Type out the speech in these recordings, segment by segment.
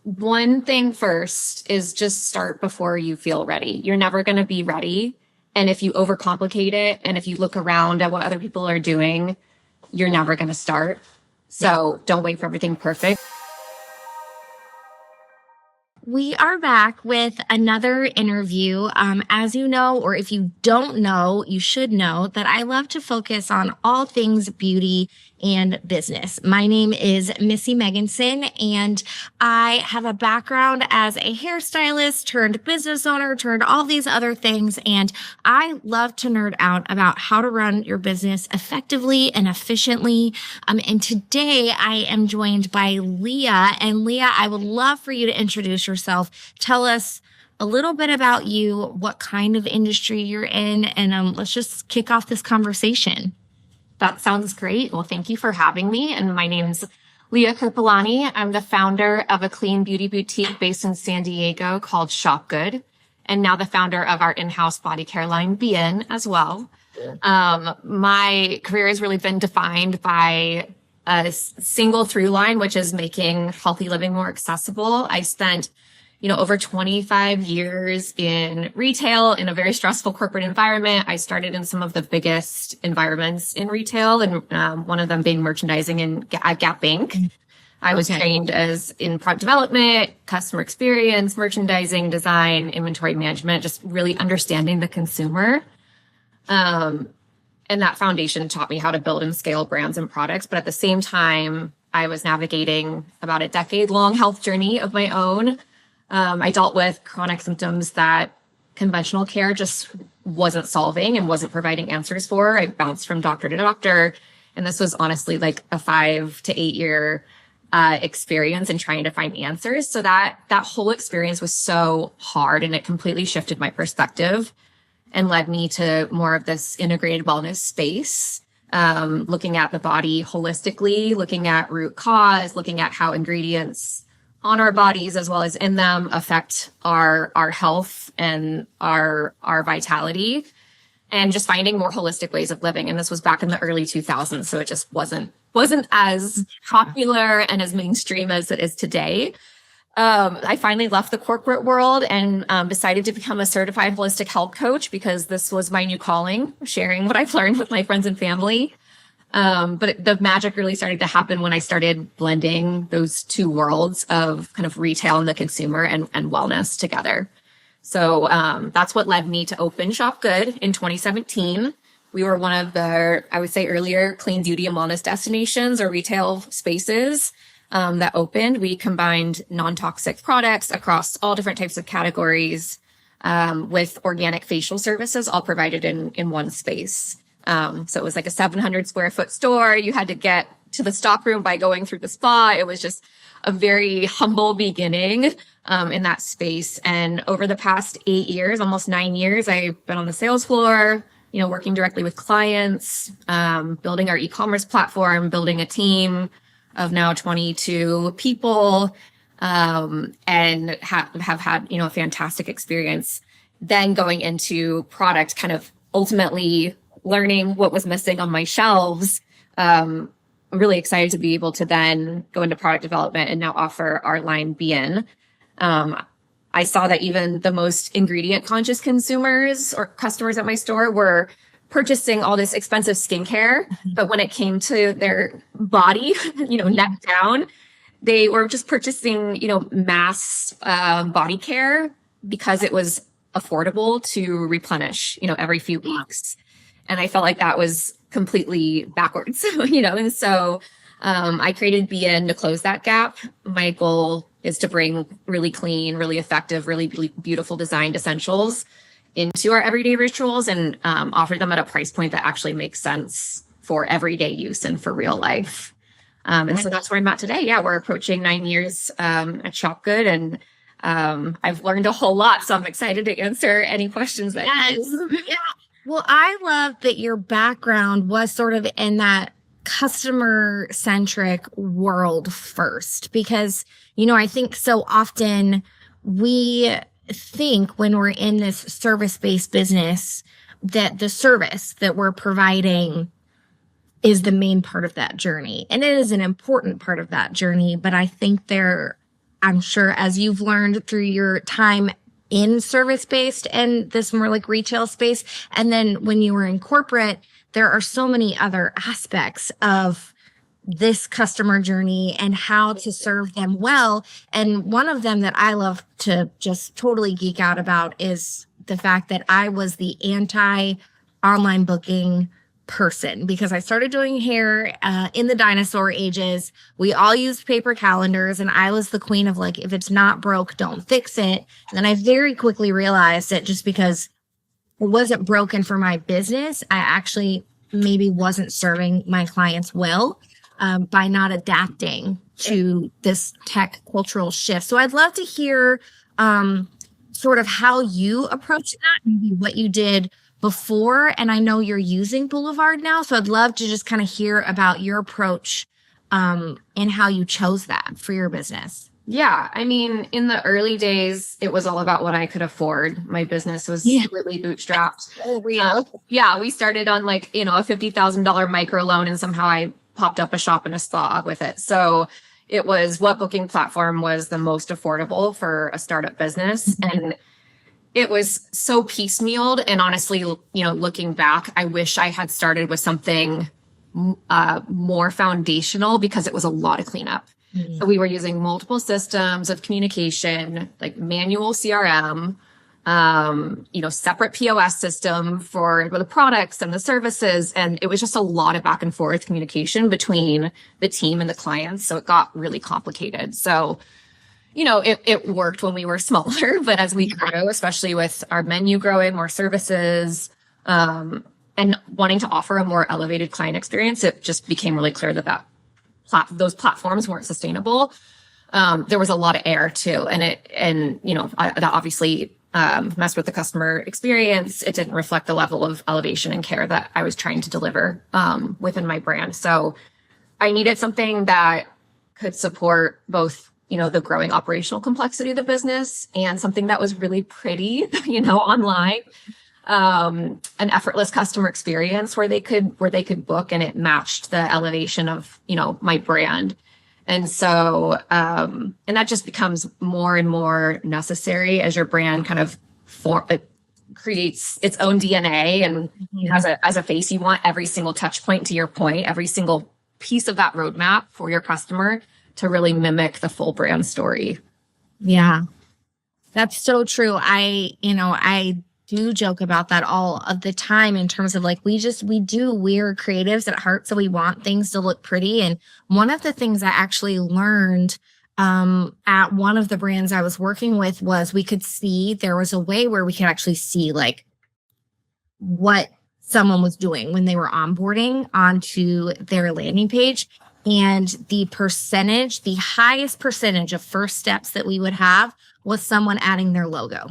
one thing first is just start before you feel ready. You're never going to be ready. And if you overcomplicate it and if you look around at what other people are doing, you're never going to start. So don't wait for everything perfect. We are back with another interview. As you know, or if you don't know, you should know that I love to focus on all things beauty and business. My name is Missy Meganson, and I have a background as a hairstylist turned business owner, turned all these other things. And I love to nerd out about how to run your business effectively and efficiently. And today I am joined by Leah. And Leah, I would love for you to introduce yourself. Tell us a little bit about you, what kind of industry you're in, and let's just kick off this conversation. That sounds great. Well, thank you for having me. And my name's Leah Kirpalani. I'm the founder of a clean beauty boutique based in San Diego called Shop Good, and now the founder of our in-house body care line, BEIIN, as well. My career has really been defined by a single through line, which is making healthy living more accessible. I spent over 25 years in retail in a very stressful corporate environment. I started in some of the biggest environments in retail, and one of them being merchandising at Gap Inc. I was trained in product development, customer experience, merchandising, design, inventory management, just really understanding the consumer. And that foundation taught me how to build and scale brands and products. But at the same time, I was navigating about a decade-long health journey of my own. I dealt with chronic symptoms that conventional care just wasn't solving and wasn't providing answers for. I bounced from doctor to doctor. And this was honestly like a 5 to 8 year experience in trying to find answers. So that whole experience was so hard, and it completely shifted my perspective and led me to more of this integrated wellness space, looking at the body holistically, looking at root cause, looking at how ingredients on our bodies as well as in them affect our health and our vitality, and just finding more holistic ways of living. And this was back in the early 2000s, so it just wasn't as popular and as mainstream as it is today. I finally left the corporate world and decided to become a certified holistic health coach because this was my new calling, sharing what I've learned with my friends and family. But the magic really started to happen when I started blending those two worlds of kind of retail and the consumer and wellness together. So that's what led me to open Shop Good in 2017. We were one of the, I would say earlier, clean beauty and wellness destinations or retail spaces that opened. We combined non-toxic products across all different types of categories with organic facial services, all provided in one space. So it was like a 700 square foot store. You had to get to the stock room by going through the spa. It was just a very humble beginning in that space. And over the past 8 years, almost 9 years, I've been on the sales floor, working directly with clients, building our e-commerce platform, building a team of now 22 people, and have had, a fantastic experience. Then going into product, kind of ultimately learning what was missing on my shelves. I'm really excited to be able to then go into product development and now offer our line BEIIN. I saw that even the most ingredient conscious consumers or customers at my store were purchasing all this expensive skincare. But when it came to their body, neck down, they were just purchasing, mass body care because it was affordable to replenish, every few weeks. And I felt like that was completely backwards, and so I created BEIIN to close that gap. My goal is to bring really clean, really effective, really beautiful designed essentials into our everyday rituals and offer them at a price point that actually makes sense for everyday use and for real life. And so that's where I'm at today. Yeah, we're approaching 9 years at Shop Good, and I've learned a whole lot. So I'm excited to answer any questions that Yeah. Well, I love that your background was sort of in that customer-centric world first, because, I think so often we think when we're in this service-based business that the service that we're providing is the main part of that journey. And it is an important part of that journey, but I think I'm sure as you've learned through your time in service-based and this more like retail space. And then when you were in corporate, there are so many other aspects of this customer journey and how to serve them well. And one of them that I love to just totally geek out about is the fact that I was the anti-online booking person because I started doing hair in the dinosaur ages. We all used paper calendars and I was the queen of like, if it's not broke, don't fix it. And then I very quickly realized that just because it wasn't broken for my business, I actually maybe wasn't serving my clients well by not adapting to this tech cultural shift. So I'd love to hear sort of how you approach that, maybe what you did before. And I know you're using Boulevard now, so I'd love to just kind of hear about your approach and how you chose that for your business. Yeah. I mean, in the early days, it was all about what I could afford. My business was completely bootstrapped. Oh, real? Yeah. We started on like, a $50,000 micro loan and somehow I popped up a shop and a spa with it. So it was what booking platform was the most affordable for a startup business. And it was so piecemealed. And honestly, looking back, I wish I had started with something more foundational because it was a lot of cleanup. Mm-hmm. So we were using multiple systems of communication, like manual CRM, separate POS system for the products and the services. And it was just a lot of back and forth communication between the team and the clients. So it got really complicated. So it worked when we were smaller, but as we grew, especially with our menu growing, more services, and wanting to offer a more elevated client experience, it just became really clear that those platforms weren't sustainable. There was a lot of error too, and that obviously messed with the customer experience. It didn't reflect the level of elevation and care that I was trying to deliver within my brand. So I needed something that could support both the growing operational complexity of the business and something that was really pretty, online, an effortless customer experience where they could book and it matched the elevation of, my brand. And so, and that just becomes more and more necessary as your brand kind of it creates its own DNA and as a face, you want every single touch point, to your point, every single piece of that roadmap for your customer to really mimic the full brand story. Yeah, that's so true. I do joke about that all of the time in terms of like, we're creatives at heart. So we want things to look pretty. And one of the things I actually learned at one of the brands I was working with was there was a way where we could actually see like what someone was doing when they were onboarding onto their landing page. And the highest percentage of first steps that we would have was someone adding their logo.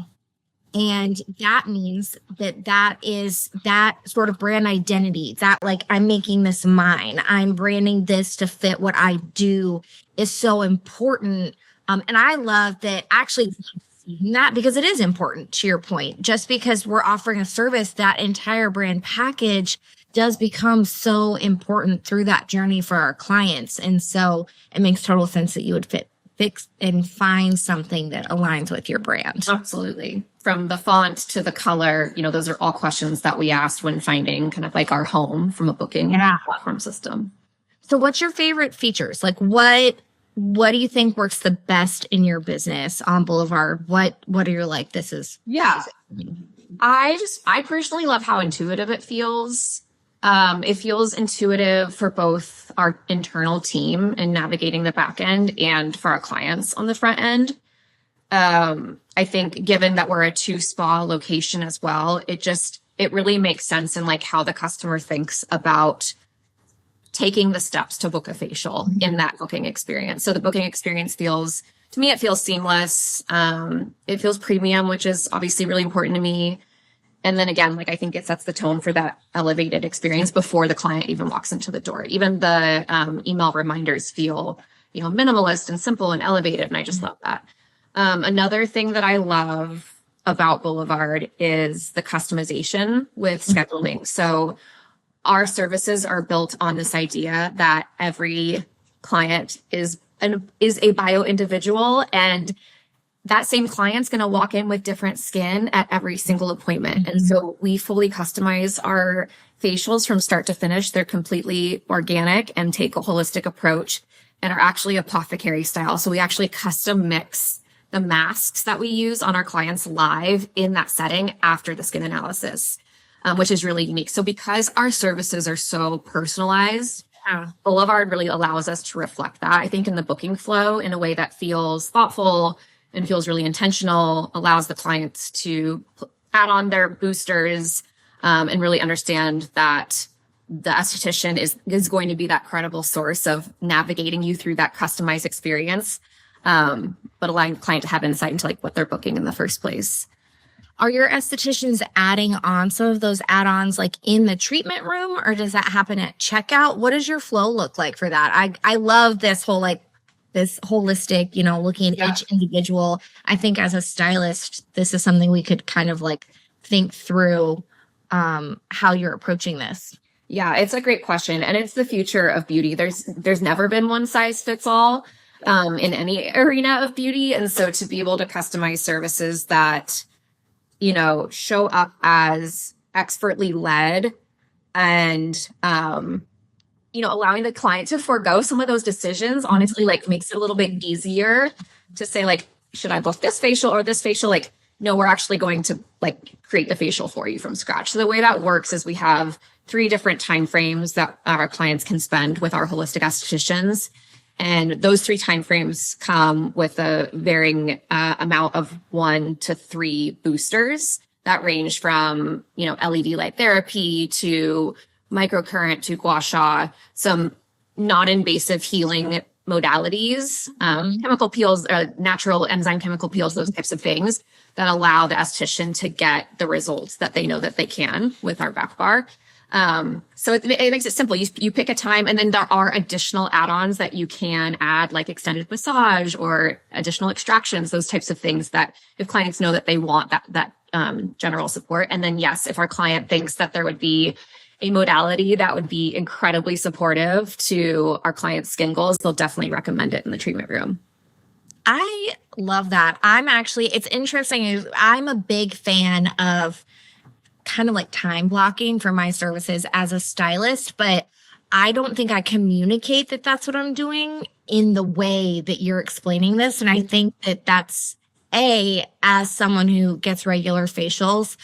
And that means that is that sort of brand identity, that like, I'm making this mine, I'm branding this to fit what I do is so important. And I love that actually that because it is important, to your point, just because we're offering a service, that entire brand package does become so important through that journey for our clients. And so it makes total sense that you would fix and find something that aligns with your brand. Absolutely. From the font to the color, those are all questions that we asked when finding kind of like our home from a booking platform system. So what's your favorite features? Like what do you think works the best in your business on Boulevard? What are your like, this is? Yeah. I personally love how intuitive it feels. It feels intuitive for both our internal team and navigating the back end and for our clients on the front end. I think given that we're a 2-spa location as well, it really makes sense in like how the customer thinks about taking the steps to book a facial in that booking experience. So the booking experience feels seamless. It feels premium, which is obviously really important to me. And then again, like I think it sets the tone for that elevated experience before the client even walks into the door. Even the email reminders feel, minimalist and simple and elevated. And I just love that. Another thing that I love about Boulevard is the customization with scheduling. So our services are built on this idea that every client is is a bio individual, and that same client's going to walk in with different skin at every single appointment. And so we fully customize our facials from start to finish. They're completely organic and take a holistic approach and are actually apothecary style. So we actually custom mix the masks that we use on our clients live in that setting after the skin analysis, which is really unique. So because our services are so personalized, Boulevard really allows us to reflect that, I think, in the booking flow in a way that feels thoughtful and feels really intentional, allows the clients to add on their boosters, and really understand that the esthetician is going to be that credible source of navigating you through that customized experience, but allowing the client to have insight into like what they're booking in the first place. Are your estheticians adding on some of those add-ons like in the treatment room, or does that happen at checkout? What does your flow look like for that? I love this whole this holistic, looking at each individual. I think as a stylist, this is something we could kind of like think through how you're approaching this. Yeah, it's a great question. And it's the future of beauty. There's never been one size fits all in any arena of beauty. And so to be able to customize services that, show up as expertly led and, allowing the client to forego some of those decisions, honestly, like makes it a little bit easier to say, like, should I book this facial or this facial? Like, no, we're actually going to like create the facial for you from scratch. So the way that works is we have 3 different timeframes that our clients can spend with our holistic estheticians. And those 3 timeframes come with a varying amount of 1 to 3 boosters that range from, LED light therapy to microcurrent to gua sha, some non-invasive healing modalities, chemical peels, natural enzyme chemical peels, those types of things that allow the esthetician to get the results that they know that they can with our back bar. So it makes it simple. You pick a time, and then there are additional add-ons that you can add, like extended massage or additional extractions, those types of things that if clients know that they want that general support. And then, yes, if our client thinks that there would be a modality that would be incredibly supportive to our client's skin goals, they'll definitely recommend it in the treatment room. I love that. It's interesting. I'm a big fan of kind of like time blocking for my services as a stylist, but I don't think I communicate that that's what I'm doing in the way that you're explaining this. And I think that that's as someone who gets regular facials,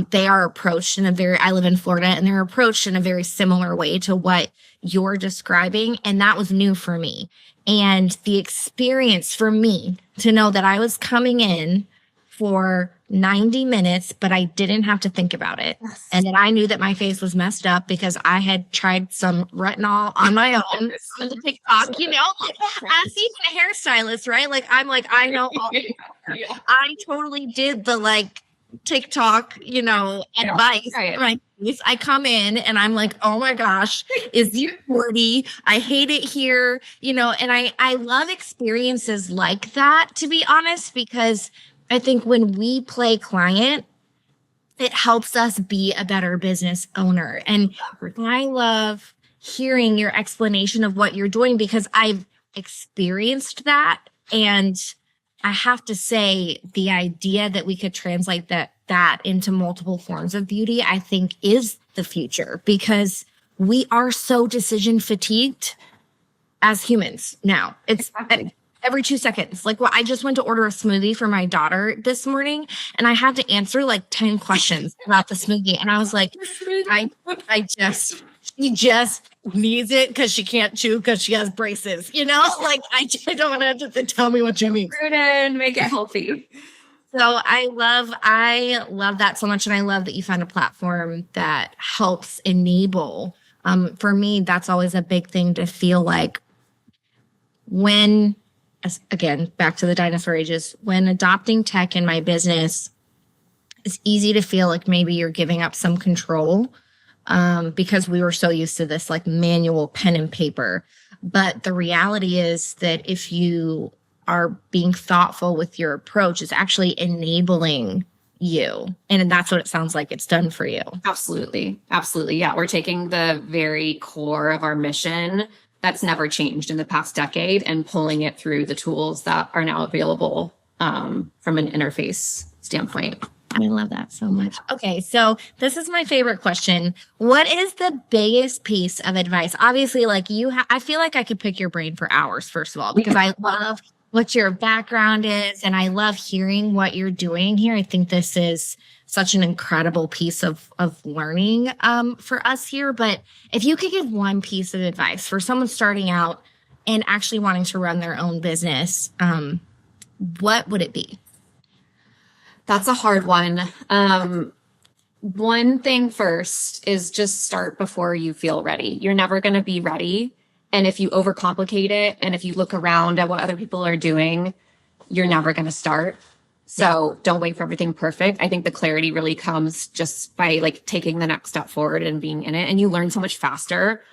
they are approached I live in Florida, and they're approached in a very similar way to what you're describing. And that was new for me. And the experience for me to know that I was coming in for 90 minutes, but I didn't have to think about it. Yes. And that I knew that my face was messed up because I had tried some retinol on my own on the TikTok, as even a hairstylist, right? Like, I'm like, I know all. Yeah. I totally did the TikTok, advice. Right. I come in and I'm like, oh my gosh, is you 40? I hate it here, and I love experiences like that, to be honest, because I think when we play client, it helps us be a better business owner. And I love hearing your explanation of what you're doing because I've experienced that. And I have to say, the idea that we could translate that into multiple forms of beauty, I think is the future, because we are so decision fatigued as humans now. It's every 2 seconds. Like, I just went to order a smoothie for my daughter this morning, and I had to answer like 10 questions about the smoothie. And I was like, she just needs it because she can't chew because she has braces, I don't want to have to tell me what you mean. Prudent, make it healthy. So I love that so much. And I love that you found a platform that helps enable. For me, that's always a big thing to feel like when, again, back to the dinosaur ages, when adopting tech in my business, it's easy to feel like maybe you're giving up some control because we were so used to this like manual pen and paper. But the reality is that if you are being thoughtful with your approach, it's actually enabling you. And that's what it sounds like it's done for you. Absolutely. Absolutely. Yeah. We're taking the very core of our mission that's never changed in the past decade, and pulling it through the tools that are now available from an interface standpoint. I love that so much. Okay, so this is my favorite question. What is the biggest piece of advice? Obviously, like I feel like I could pick your brain for hours, first of all, because I love what your background is and I love hearing what you're doing here. I think this is such an incredible piece of learning for us here. But if you could give one piece of advice for someone starting out and actually wanting to run their own business, what would it be? That's a hard one. One thing first is just start before you feel ready. You're never going to be ready. And if you overcomplicate it, and if you look around at what other people are doing, you're never going to start. So don't wait for everything perfect. I think the clarity really comes just by like taking the next step forward and being in it. And you learn so much faster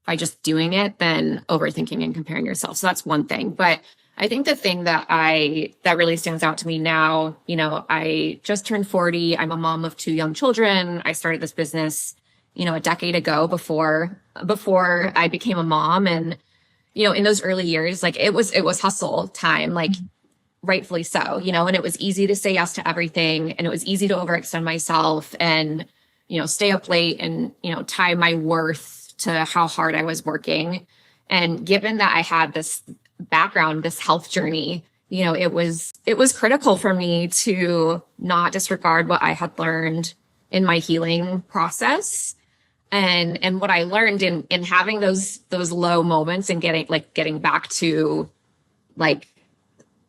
by just doing it than overthinking and comparing yourself. So that's one thing. But I think the thing that really stands out to me now, you know, I just turned 40. I'm a mom of 2 young children. I started this business, you know, a decade ago before I became a mom. And, you know, in those early years, like it was hustle time, like rightfully so, you know, and it was easy to say yes to everything. And it was easy to overextend myself and, you know, stay up late and, you know, tie my worth to how hard I was working. And given that I had this background, this health journey, you know, it was critical for me to not disregard what I had learned in my healing process. And what I learned in having those low moments and getting back to like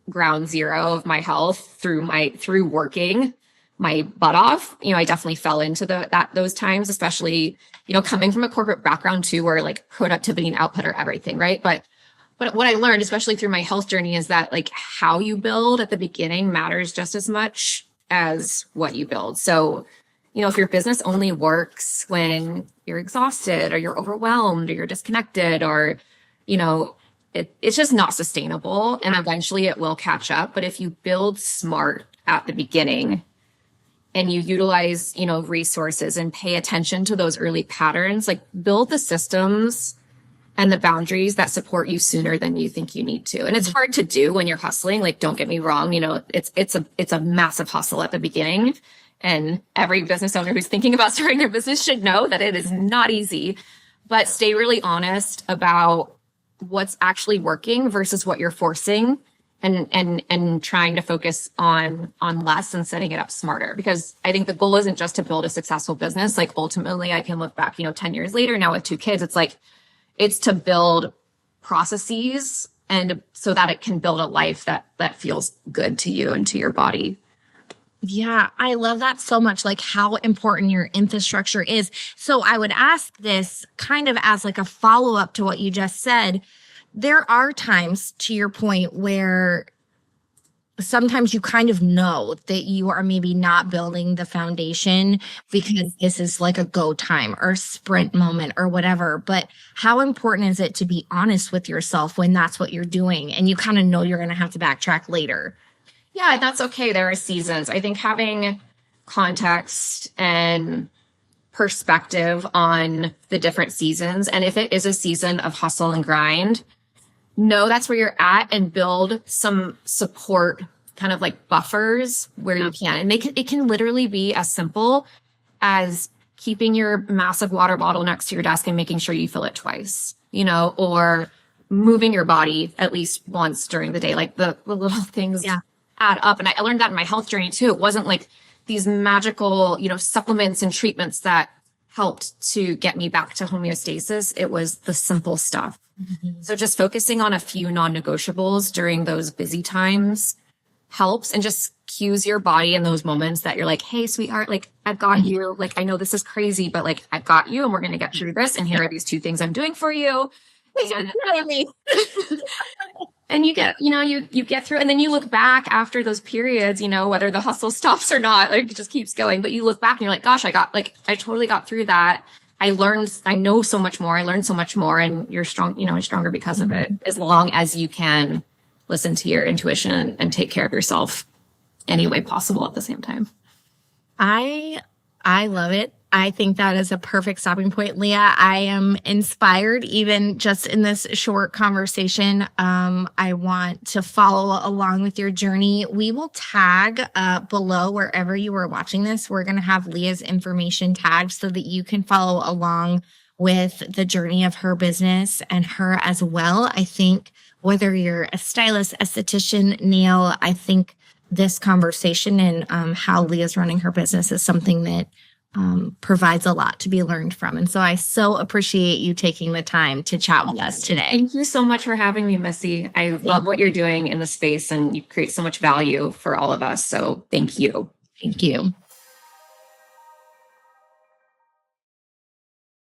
ground zero of my health through working my butt off, you know, I definitely fell into those times, especially, you know, coming from a corporate background too, where like productivity and output are everything, right? But what I learned, especially through my health journey, is that like how you build at the beginning matters just as much as what you build. So, you know, if your business only works when you're exhausted or you're overwhelmed or you're disconnected or, you know, it's just not sustainable, and eventually it will catch up. But if you build smart at the beginning and you utilize, you know, resources and pay attention to those early patterns, like build the systems and the boundaries that support you sooner than you think you need to. And it's hard to do when you're hustling. Like, don't get me wrong, you know, it's a massive hustle at the beginning. And every business owner who's thinking about starting their business should know that it is not easy. But stay really honest about what's actually working versus what you're forcing, and trying to focus on less and setting it up smarter. Because I think the goal isn't just to build a successful business. Like ultimately I can look back, you know, 10 years later now with 2 kids, it's to build processes and so that it can build a life that feels good to you and to your body. Yeah, I love that so much, like how important your infrastructure is. So I would ask this kind of as like a follow-up to what you just said. There are times, to your point, where sometimes you kind of know that you are maybe not building the foundation because this is like a go time or sprint moment or whatever. But how important is it to be honest with yourself when that's what you're doing and you kind of know you're going to have to backtrack later? Yeah, that's okay. There are seasons. I think having context and perspective on the different seasons, and if it is a season of hustle and grind, know that's where you're at and build some support kind of like buffers where you can. And it can literally be as simple as keeping your massive water bottle next to your desk and making sure you fill it twice, you know, or moving your body at least once during the day, like the little things. Yeah. Add up. And I learned that in my health journey too. It wasn't like these magical, you know, supplements and treatments that helped to get me back to homeostasis. It was the simple stuff. Mm-hmm. So just focusing on a few non-negotiables during those busy times helps, and just cues your body in those moments that you're like, hey, sweetheart, like I've got you. Like, I know this is crazy, but like I've got you and we're going to get through this. And here are these 2 things I'm doing for you. And you get, you know, you get through, and then you look back after those periods, you know, whether the hustle stops or not, like it just keeps going. But you look back and you're like, gosh, I totally got through that. I know so much more. I learned so much more, and you're strong, you know, you're stronger because of it, as long as you can listen to your intuition and take care of yourself any way possible at the same time. I love it. I think that is a perfect stopping point, Leah. I am inspired even just in this short conversation. I want to follow along with your journey. We will tag below wherever you are watching this. We're going to have Leah's information tagged so that you can follow along with the journey of her business and her as well. I think whether you're a stylist, esthetician, nail, I think this conversation and how Leah's running her business is something that provides a lot to be learned from. And so I so appreciate you taking the time to chat with us today. Thank you so much for having me, Missy. I love what you're doing in the space and you create so much value for all of us. So thank you. Thank you.